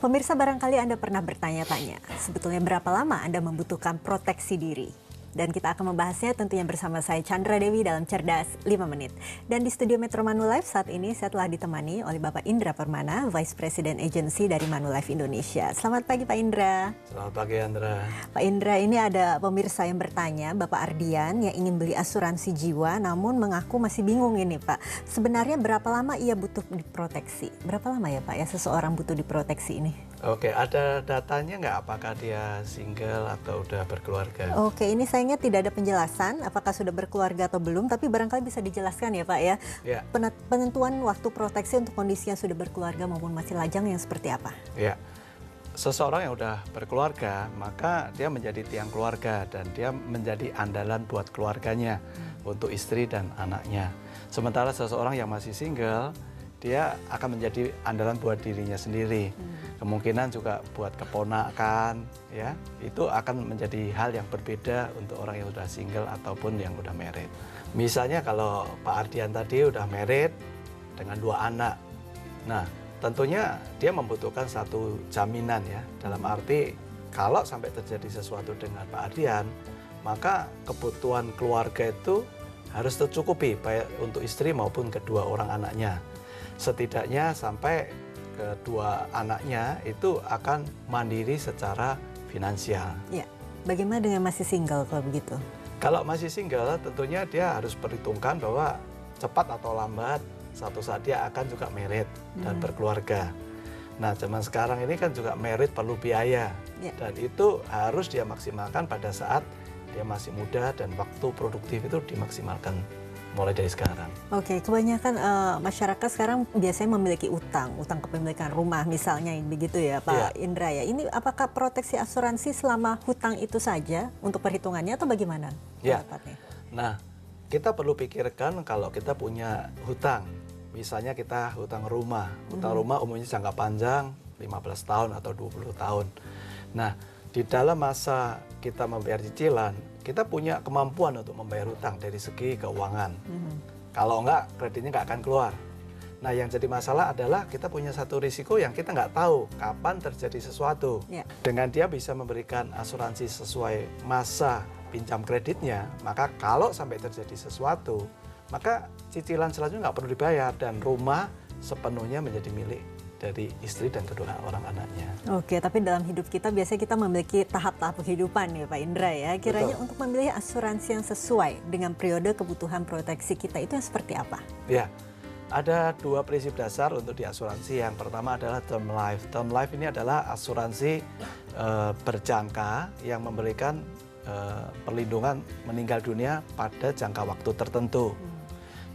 Pemirsa, barangkali Anda pernah bertanya-tanya, sebetulnya berapa lama Anda membutuhkan proteksi diri? Dan kita akan membahasnya tentunya bersama saya Chandra Dewi dalam Cerdas 5 Menit. Dan di studio Metro Manulife saat ini saya telah ditemani oleh Bapak Indra Permana, Vice President Agency dari Manulife Indonesia. Selamat pagi Pak Indra. Selamat pagi Andra. Pak Indra, ini ada pemirsa yang bertanya, Bapak Ardian yang ingin beli asuransi jiwa namun mengaku masih bingung ini Pak. Sebenarnya berapa lama ia butuh diproteksi? Berapa lama ya Pak ya seseorang butuh diproteksi ini? Oke, ada datanya nggak apakah dia single atau udah berkeluarga? Oke, ini sayangnya tidak ada penjelasan apakah sudah berkeluarga atau belum, tapi barangkali bisa dijelaskan ya Pak ya. Ya. Penentuan waktu proteksi untuk kondisi yang sudah berkeluarga maupun masih lajang yang seperti apa? Ya, seseorang yang udah berkeluarga maka dia menjadi tiang keluarga dan dia menjadi andalan buat keluarganya untuk istri dan anaknya. Sementara seseorang yang masih single, dia akan menjadi andalan buat dirinya sendiri. Kemungkinan juga buat keponakan, ya. Itu akan menjadi hal yang berbeda untuk orang yang sudah single ataupun yang udah married. Misalnya kalau Pak Ardian tadi udah married dengan 2 anak. Nah, tentunya dia membutuhkan satu jaminan ya. Dalam arti kalau sampai terjadi sesuatu dengan Pak Ardian, maka kebutuhan keluarga itu harus tercukupi baik untuk istri maupun kedua orang anaknya. Setidaknya sampai kedua anaknya itu akan mandiri secara finansial. Ya, bagaimana dengan masih single kalau begitu? Kalau masih single, tentunya dia harus perhitungkan bahwa cepat atau lambat suatu saat dia akan juga married dan berkeluarga. Nah, zaman sekarang ini kan juga married perlu biaya, dan itu harus dia maksimalkan pada saat dia masih muda dan waktu produktif itu dimaksimalkan mulai dari sekarang. Oke, kebanyakan masyarakat sekarang biasanya memiliki utang kepemilikan rumah misalnya, begitu ya Pak Indra ya. Ini apakah proteksi asuransi selama hutang itu saja untuk perhitungannya atau bagaimana? Ya, nah kita perlu pikirkan kalau kita punya hutang, misalnya kita hutang rumah umumnya jangka panjang 15 tahun atau 20 tahun. Nah, di dalam masa kita membayar cicilan, kita punya kemampuan untuk membayar hutang dari segi keuangan. Kalau enggak, kreditnya nggak akan keluar. Nah, yang jadi masalah adalah kita punya satu risiko yang kita nggak tahu kapan terjadi sesuatu. Dengan dia bisa memberikan asuransi sesuai masa pinjam kreditnya, maka kalau sampai terjadi sesuatu, maka cicilan selanjutnya nggak perlu dibayar dan rumah sepenuhnya menjadi milik dari istri dan kedua orang anaknya. Oke, tapi dalam hidup kita biasanya kita memiliki tahap-tahap kehidupan ya Pak Indra ya. Kiranya untuk memilih asuransi yang sesuai dengan periode kebutuhan proteksi kita itu yang seperti apa? Ya, ada 2 prinsip dasar untuk di asuransi. Yang pertama adalah term life. Term life ini adalah asuransi berjangka yang memberikan perlindungan meninggal dunia pada jangka waktu tertentu.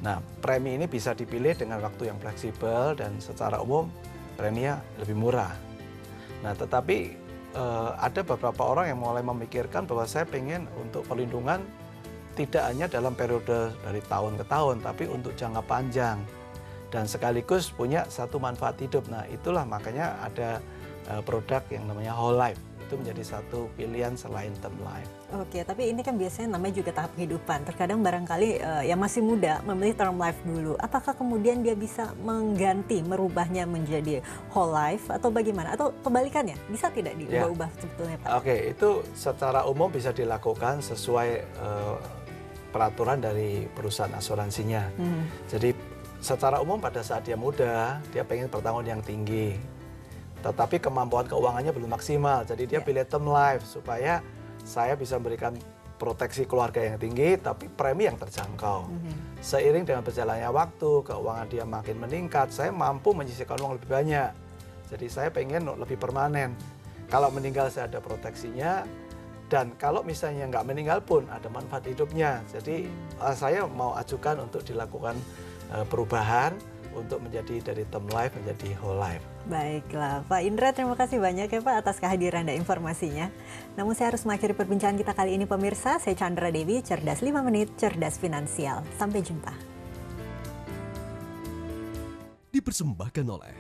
Nah, premi ini bisa dipilih dengan waktu yang fleksibel dan secara umum preminya lebih murah. Nah, tetapi ada beberapa orang yang mulai memikirkan bahwa saya pengen untuk perlindungan tidak hanya dalam periode dari tahun ke tahun, tapi untuk jangka panjang dan sekaligus punya satu manfaat hidup. Nah, itulah makanya ada produk yang namanya whole life. Itu menjadi satu pilihan selain term life. Oke, tapi ini kan biasanya namanya juga tahap kehidupan. Terkadang barangkali yang masih muda memilih term life dulu. Apakah kemudian dia bisa mengganti, merubahnya menjadi whole life atau bagaimana? Atau kebalikannya, bisa tidak diubah-ubah sebetulnya Pak? Oke, itu secara umum bisa dilakukan sesuai peraturan dari perusahaan asuransinya. Jadi secara umum pada saat dia muda, dia pengen pertanggungan yang tinggi. Tetapi kemampuan keuangannya belum maksimal, jadi dia pilih term life supaya saya bisa memberikan proteksi keluarga yang tinggi, tapi premi yang terjangkau. Seiring dengan berjalannya waktu, keuangan dia makin meningkat, saya mampu menyisihkan uang lebih banyak. Jadi saya pengen lebih permanen. Kalau meninggal saya ada proteksinya, dan kalau misalnya nggak meninggal pun ada manfaat hidupnya. Jadi saya mau ajukan untuk dilakukan perubahan untuk menjadi dari term life menjadi whole life. Baiklah, Pak Indra, terima kasih banyak ya Pak atas kehadiran dan informasinya. Namun saya harus mengakhiri perbincangan kita kali ini pemirsa. Saya Chandra Dewi, Cerdas 5 Menit, Cerdas Finansial. Sampai jumpa. Dipersembahkan oleh